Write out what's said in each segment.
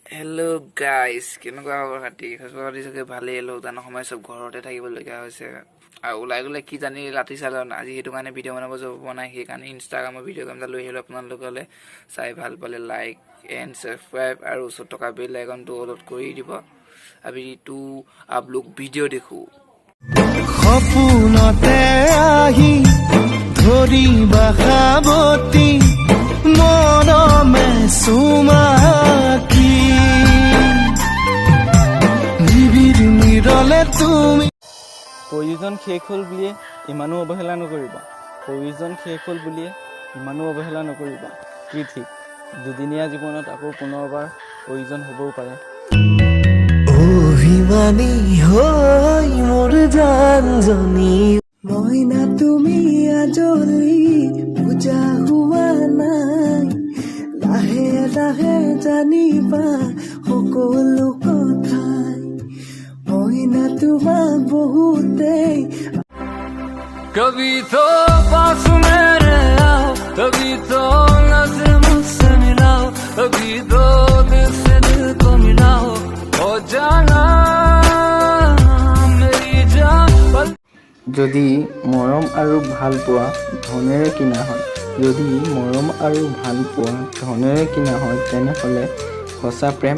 Hello' guys, কেনেকুৱা খবৰ খাতি? খবৰ চাগে ভালেই। লকডাউনৰ সময় চব ঘৰতে থাকিবলগীয়া হৈছে আৰু ওলাই গ'লে কি জানি ৰাতি চালে আজি সেইটো কাৰণে ভিডিঅ' বনাব যাব পৰা নাই। সেইকাৰণে ইনষ্টাগ্ৰামৰ ভিডিঅ' কেইটা লৈ আহিলোঁ আপোনালোকলৈ। চাই ভাল পালে লাইক এণ্ড ছাবস্ক্ৰাইব আৰু ওচৰত থকা বেল আইকনটো অলপ কৰি দিব। আবিটো আপলোক ভিডিঅ' দেখো। সপোনতে আহি ধৰিবা সাৱতি মৰমে চুমাকি নিবিড় নিৰলে তুমি। প্ৰয়োজন শেষ হ'ল বুলিয়ে ইমানো অৱহেলা নকৰিবা। প্ৰয়োজন শেষ হ'ল বুলিয়ে ইমানো অৱহেলা নকৰিবা। কি ঠিক, দুদিনীয়া জীৱনত আকৌ পুনৰবাৰ প্ৰয়োজন হ'বও পাৰে। অভিমানী হৈ মোৰ জানজনী মইনা তুমি আজলি বুজা হোৱা নাই। লাহে লাহে জানিবা সকলো কথাই মইনা তোমাক বহুতেই। कभी तो पास मेरे आओ, कभी तो नजर मुझसे मिलाओ, कभी तो दिल से दिल को मिलाओ, हो जाना मेरी जान। যদি মৰম আৰু ভাল পোৱা ধনেৰে কিনা হয়, যদি মৰম আৰু ভাল পোৱা ধনেৰে কিনা হয়, তেনেহ'লে সঁচা প্ৰেম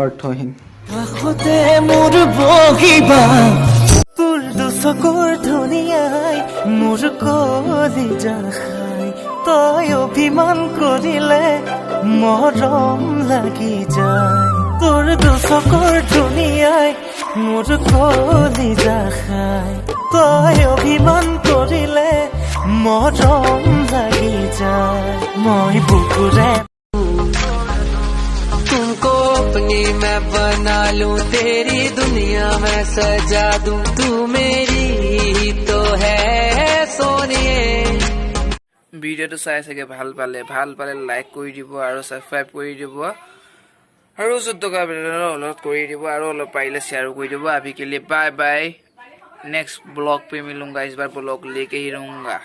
অৰ্থহীন। কাষতে মোৰ বহিবা তোৰ দুচকুৰ ধুনীয়াই মোৰ কলিজা খাই। তই অভিমান কৰিলে মৰম লাগি যায়। তোৰ দুচকুৰ ধুনীয়াই মোৰ কলিজা খাই। তই অভিমান কৰিলে মৰম লাগি যায়। মই বুকুৰে तुमको अपनी मैं बना लूं, तेरी दुनिया में सजा दूं, तू मेरी ही तो है सोनिए। ভিডিঅ'টো চাই চাগে ভাল পালে লাইক কৰি দিব আৰু ছাবস্ক্ৰাইব কৰি দিব আৰু ওচৰত থকা বেলটো অলপ কৰি দিব আৰু অলপ পাৰিলে শ্বেয়াৰো কৰি দিব। अभी के लिए बाय बाय। नेक्स्ट ब्लॉग पे मिलूंगा, इस बार ब्लॉग लेके ही रहूंगा।